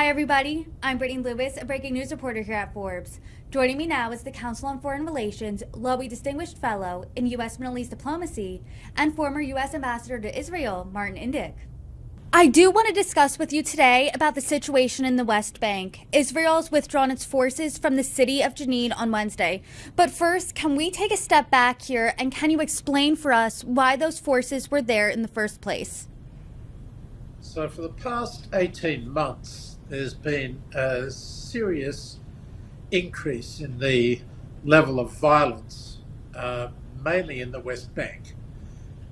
Hi, everybody. I'm Brittany Lewis, a breaking news reporter here at Forbes. Joining me now is the Council on Foreign Relations, Lowy Distinguished Fellow in U.S. Middle East Diplomacy, and former U.S. Ambassador to Israel, Martin Indyk. I do want to discuss with you today about the situation in the West Bank. Israel's withdrawn its forces from the city of Jenin on Wednesday. But first, can we take a step back here and can you explain for us why those forces were there in the first place? So for the past 18 months, there's been a serious increase in the level of violence, mainly in the West Bank,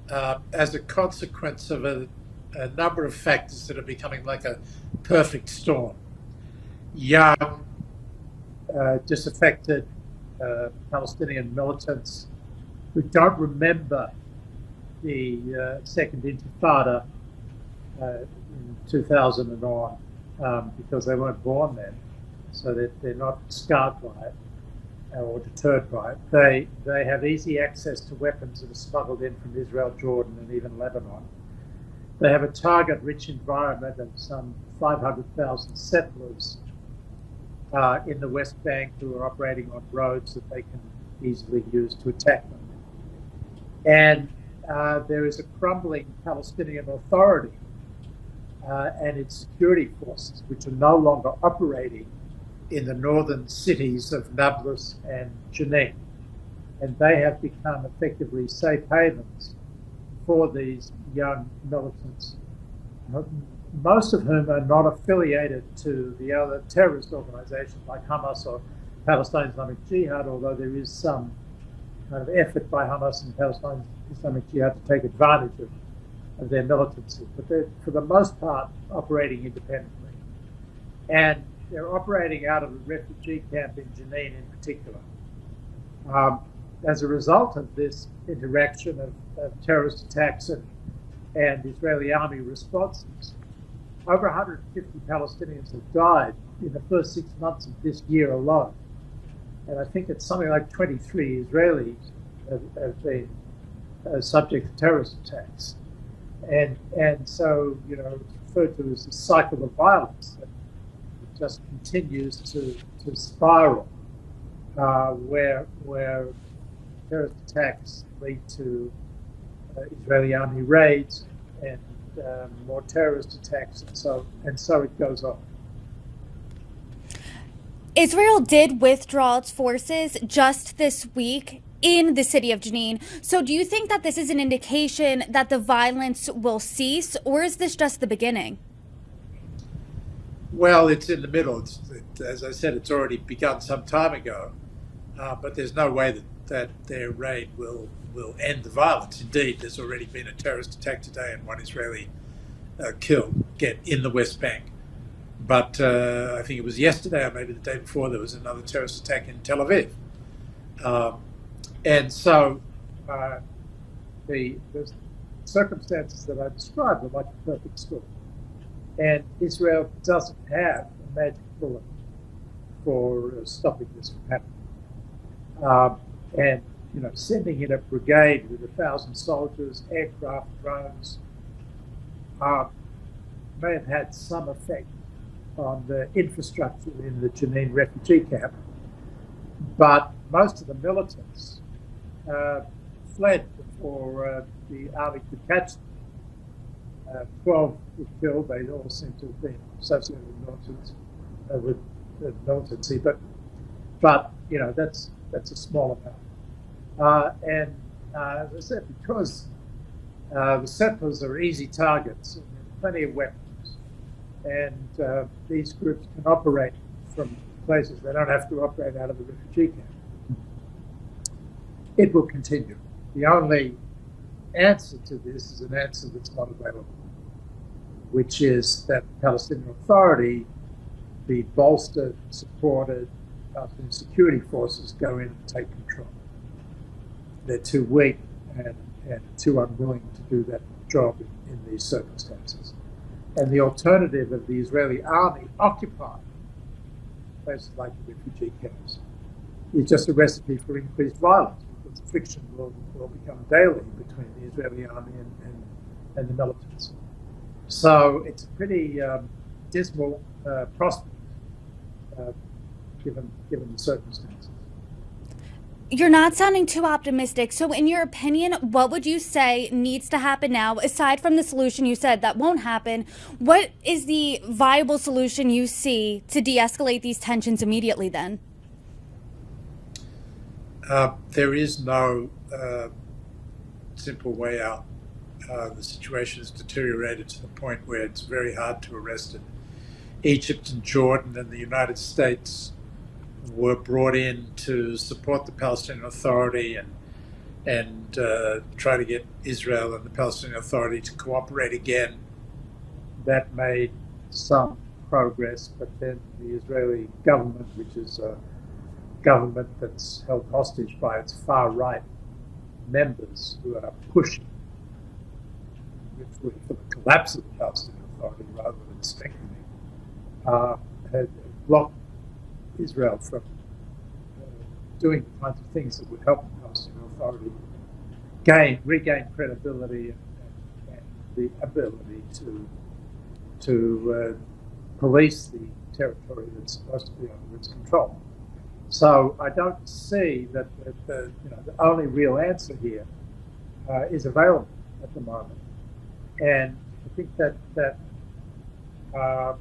as a consequence of a number of factors that are becoming like a perfect storm. Young, disaffected Palestinian militants who don't remember the Second Intifada in 2000 and on, because they weren't born then, so that they're not scarred by it or deterred by it. They have easy access to weapons that are smuggled in from Israel, Jordan, and even Lebanon. They have a target-rich environment of some 500,000 settlers in the West Bank who are operating on roads that they can easily use to attack them. And there is a crumbling Palestinian Authority and its security forces, which are no longer operating in the northern cities of Nablus and Jenin. And they have become effectively safe havens for these young militants, most of whom are not affiliated to the other terrorist organizations like Hamas or Palestinian Islamic Jihad, although there is some kind of effort by Hamas and Palestinian Islamic Jihad to take advantage of their militancy. But they're, for the most part, operating independently. And they're operating out of a refugee camp in Jenin in particular. As a result of this interaction of terrorist attacks and Israeli army responses, over 150 Palestinians have died in the first 6 months of this year alone. And I think it's something like 23 Israelis have been subject to terrorist attacks. And so, it's referred to as the cycle of violence that just continues to spiral, where terrorist attacks lead to Israeli army raids and more terrorist attacks, and so it goes on. Israel did withdraw its forces just this week in the city of Jenin. So do you think that this is an indication that the violence will cease, or is this just the beginning? Well, it's in the middle. As I said, it's already begun some time ago, but there's no way that their raid will end the violence. Indeed, there's already been a terrorist attack today and one Israeli killed in the West Bank. But I think it was yesterday or maybe the day before, there was another terrorist attack in Tel Aviv. And so the circumstances that I described are like a perfect storm. And Israel doesn't have a magic bullet for stopping this from happening. And sending in a brigade with 1,000 soldiers, aircraft, drones, may have had some effect on the infrastructure in the Jenin refugee camp. But most of the militants fled before the army could catch them. 12 were killed. They all seem to have been associated with militancy, but that's a small amount. And as I said, because the settlers are easy targets, and plenty of weapons, and these groups can operate from places they don't have to operate out of the refugee camp, it will continue. The only answer to this is an answer that's not available, which is that the Palestinian Authority be bolstered, supported, Palestinian security forces go in and take control. They're too weak and too unwilling to do that job in these circumstances. And the alternative of the Israeli army occupying places like the refugee camps is just a recipe for increased violence, because the friction will become daily between the Israeli army and the militants. So it's a pretty dismal prospect, given the circumstances. You're not sounding too optimistic. So in your opinion, what would you say needs to happen now, aside from the solution you said that won't happen? What is the viable solution you see to de-escalate these tensions immediately then? There is no simple way out. The situation has deteriorated to the point where it's very hard to arrest it. Egypt and Jordan and the United States were brought in to support the Palestinian Authority and try to get Israel and the Palestinian Authority to cooperate again. That made some progress, but then the Israeli government, which is a government that's held hostage by its far-right members who are pushing for the collapse of the Palestinian Authority rather than strengthening, had blocked Israel from doing the kinds of things that would help the Palestinian Authority regain credibility and the ability to police the territory that's supposed to be under its control. So I don't see that the only real answer here is available at the moment, and I think that the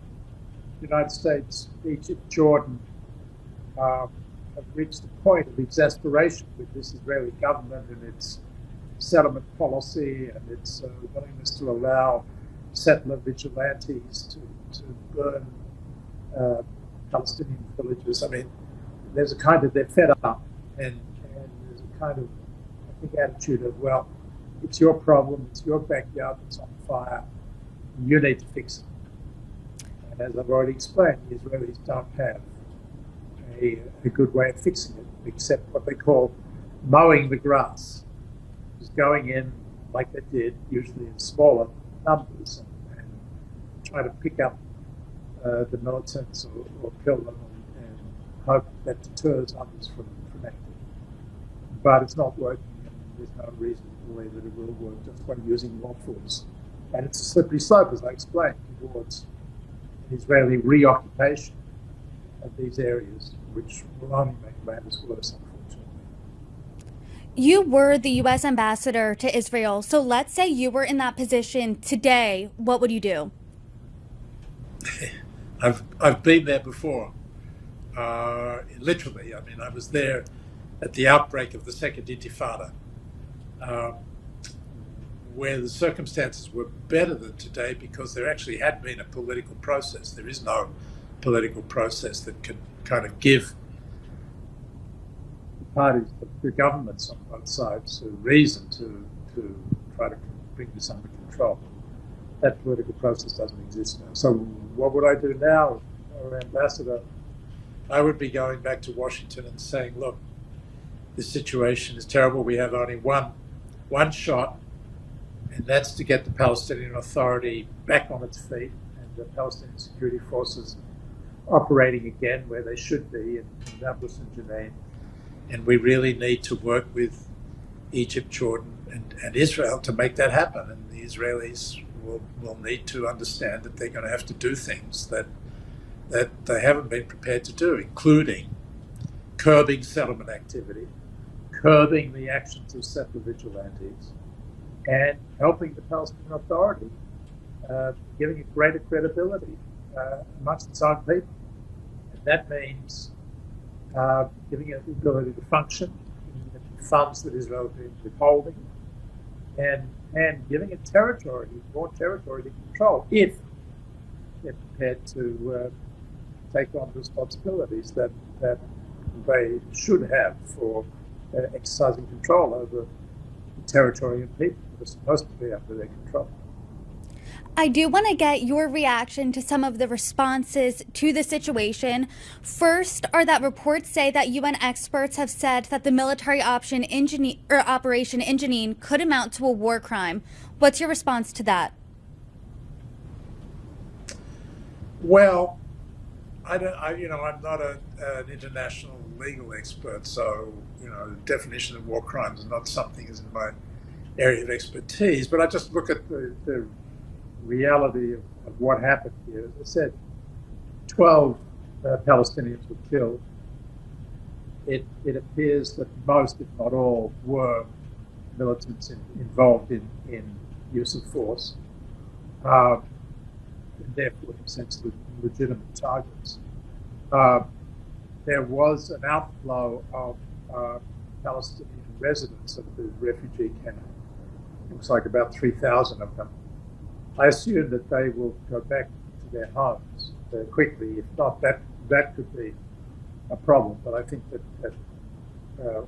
United States, Egypt, Jordan have reached a point of exasperation with this Israeli government and its settlement policy and its willingness to allow settler vigilantes to burn Palestinian villages. I mean, there's a kind of, they're fed up, and there's a kind of, I think, attitude of, well, it's your problem, it's your backyard that's on fire, you need to fix it. And as I've already explained, the Israelis don't have a good way of fixing it, except what they call mowing the grass. Just going in like they did, usually in smaller numbers, and try to pick up the militants or kill them and hope that deters others from acting. But it's not working, and there's no reason to believe that it will work just by using more force. And it's a slippery slope, as I explained, towards an Israeli reoccupation of these areas, which will only make matters worse, unfortunately. You were the U.S. ambassador to Israel. So let's say you were in that position today. What would you do? I've been there before. Literally, I mean, I was there at the outbreak of the Second Intifada, where the circumstances were better than today because there actually had been a political process. There is no political process that can kind of give the parties, the governments on both sides, a reason to try to bring this under control. That political process doesn't exist now. So what would I do now as ambassador? I would be going back to Washington and saying, look, this situation is terrible. We have only one shot, and that's to get the Palestinian Authority back on its feet and the Palestinian security forces operating again where they should be in Nablus and Jenin. And we really need to work with Egypt, Jordan, and Israel to make that happen. And the Israelis will need to understand that they're going to have to do things that they haven't been prepared to do, including curbing settlement activity, curbing the actions of settler vigilantes, and helping the Palestinian Authority, giving it greater credibility amongst its own people. And that means giving it the ability to function, giving it funds that Israel has been withholding, and giving it territory, more territory to control, if they're prepared to take on responsibilities that they should have for exercising control over the territory and people that are supposed to be under their control. I do want to get your reaction to some of the responses to the situation. First are that reports say that UN experts have said that the military operation in Jenin could amount to a war crime. What's your response to that? Well, I'm not an international legal expert, so the definition of war crimes is not something that's in my area of expertise. But I just look at the reality of what happened here. As I said, 12 Palestinians were killed. It appears that most, if not all, were militants involved in use of force, and therefore, in a sense, legitimate targets. There was an outflow of Palestinian residents of the refugee camp. It looks like about 3,000 of them. I assume that they will go back to their homes quickly. If not, that could be a problem. But I think that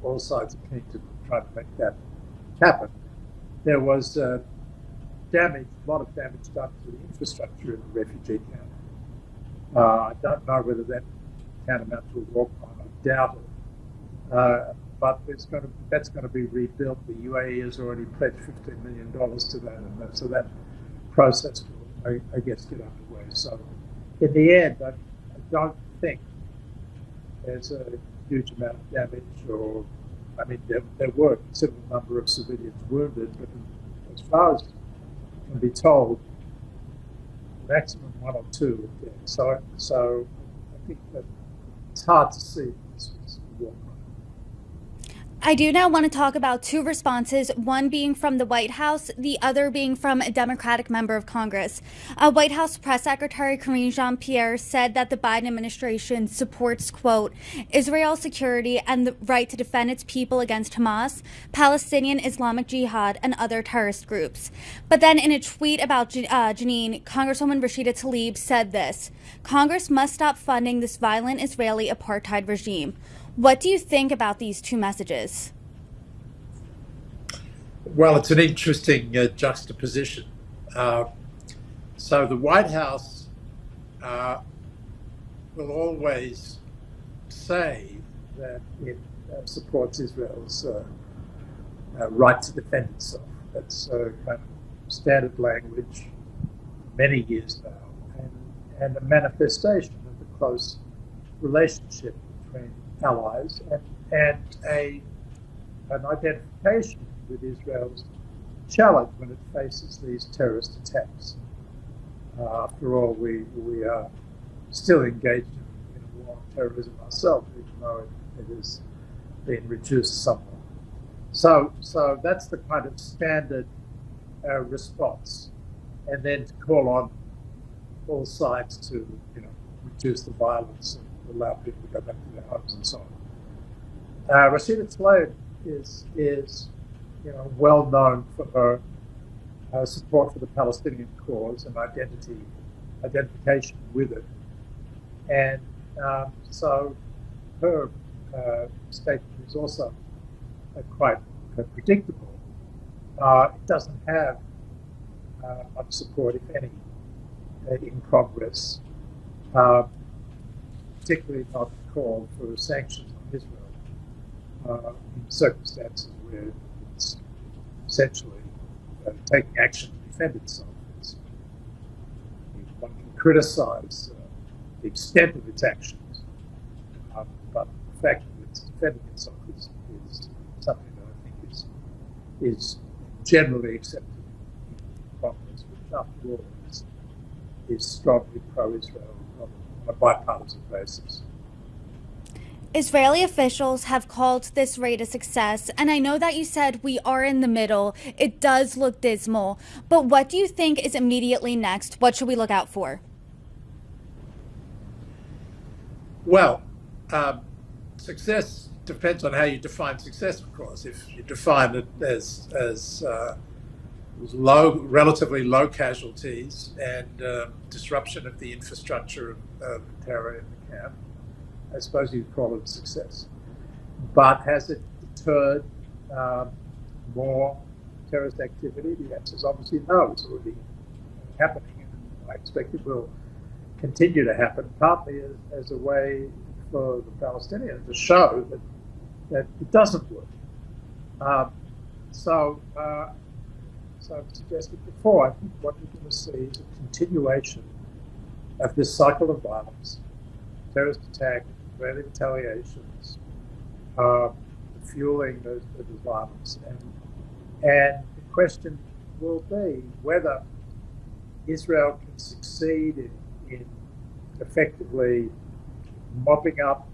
all sides are keen to try to make that happen. There was damage, a lot of damage done to the infrastructure in the refugee camp. I don't know whether that tantamount to a war crime. I doubt it. But that's going to be rebuilt. The UAE has already pledged $15 million to that, and so that process will, I guess, get underway. So, in the end, I don't think there's a huge amount of damage, or I mean, there were a considerable number of civilians wounded, but as far as can be told, maximum 1 or 2 were dead. So I think that it's hard to see this was a war crime. I do now want to talk about 2 responses, one being from the White House, the other being from a Democratic member of Congress. White House Press Secretary Karine Jean-Pierre said that the Biden administration supports, quote, Israel's security and the right to defend its people against Hamas, Palestinian Islamic Jihad, and other terrorist groups. But then in a tweet about Jenin, Congresswoman Rashida Tlaib said this: Congress must stop funding this violent Israeli apartheid regime. What do you think about these 2 messages? Well, it's an interesting juxtaposition. So the White House will always say that it supports Israel's right to defend itself. That's kind of standard language many years now, and a manifestation of the close relationship between allies and an identification with Israel's challenge when it faces these terrorist attacks. After all, we are still engaged in a war on terrorism ourselves, even though it has been reduced somewhat. So that's the kind of standard response, and then to call on all sides to reduce the violence and allow people to go back to their homes and so on. Rashida Tlaib is well known for her support for the Palestinian cause and identification with it, and so her statement is also quite predictable. It doesn't have much support, if any, in Congress, particularly not called for sanctions on Israel in circumstances where it's essentially taking action to defend itself. One can criticize the extent of its actions, but the fact that it's defending itself is something that I think is generally accepted in Congress, which after all is strongly pro-Israel on a bipartisan basis. Israeli officials have called this raid a success, and I know that you said we are in the middle. It does look dismal, but what do you think is immediately next? What should we look out for? Well, success depends on how you define success, of course. If you define it as relatively low casualties and disruption of the infrastructure of terror in the camp, I suppose you'd call it a success. But has it deterred more terrorist activity? The answer is obviously no. It's already happening, and I expect it will continue to happen, partly as a way for the Palestinians to show that it doesn't work. So I've suggested before, I think what we're going to see is a continuation of this cycle of violence, terrorist attack, Israeli retaliations, fueling those violence. And the question will be whether Israel can succeed in effectively mopping up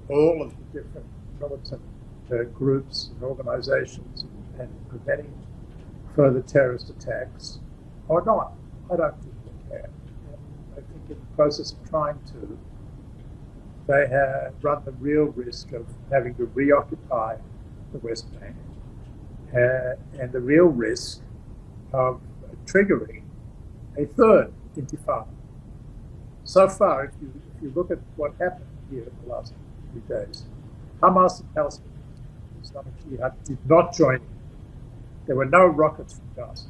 all of the different militant groups and organizations and preventing further terrorist attacks or not. I don't think they can. And I think in the process of trying to, they have run the real risk of having to reoccupy the West Bank and the real risk of triggering a third intifada. So far, if you look at what happened here in the last few days, Hamas and Palestinian Islamic Jihad did not join in. There were no rockets from Gaza.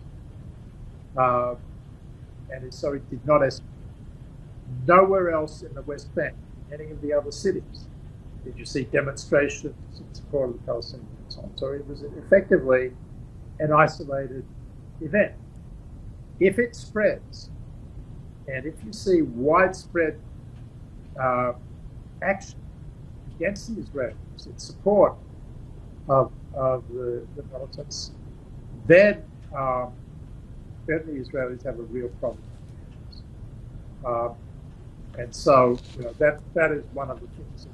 And so it did not escalate. Nowhere else in the West Bank, in any of the other cities, did you see demonstrations in support of the Palestinians and so on. So it was effectively an isolated event. If it spreads, and if you see widespread action against the Israelis in support of the militants, then the Israelis have a real problem. And so that is one of the things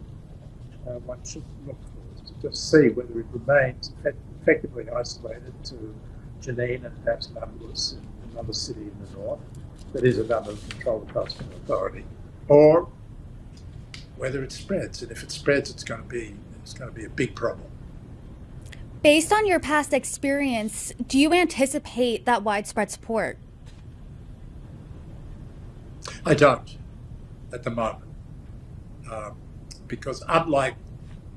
that one should look for, is to just see whether it remains effectively isolated to Jenin and perhaps Nablus in another city in the north that is under the control of the Palestinian Authority, or whether it spreads. And if it spreads, it's going to be a big problem. Based on your past experience, do you anticipate that widespread support? I don't at the moment, because unlike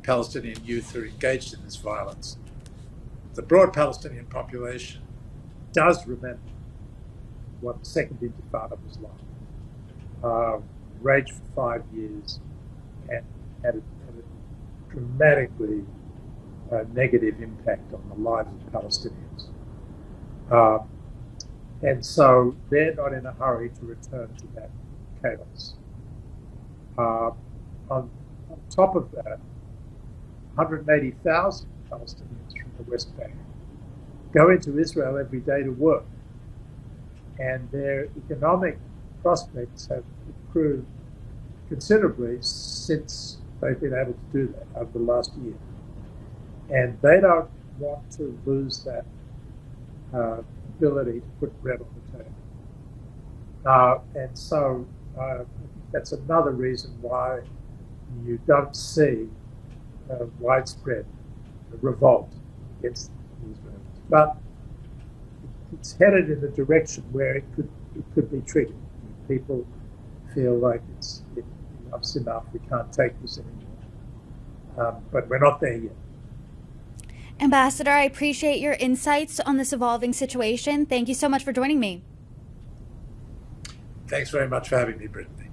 Palestinian youth who are engaged in this violence, the broad Palestinian population does remember what the Second Intifada was like. Raged for 5 years and had a dramatically negative impact on the lives of Palestinians. And so they're not in a hurry to return to that chaos. On top of that, 180,000 Palestinians from the West Bank go into Israel every day to work, and their economic prospects have improved considerably since they've been able to do that over the last year. And they don't want to lose that ability to put bread on the table. And so I think that's another reason why you don't see widespread revolt against the Israelis. But it's headed in a direction where it could be triggered. People feel like enough's enough, we can't take this anymore. But we're not there yet. Ambassador, I appreciate your insights on this evolving situation. Thank you so much for joining me. Thanks very much for having me, Brittany.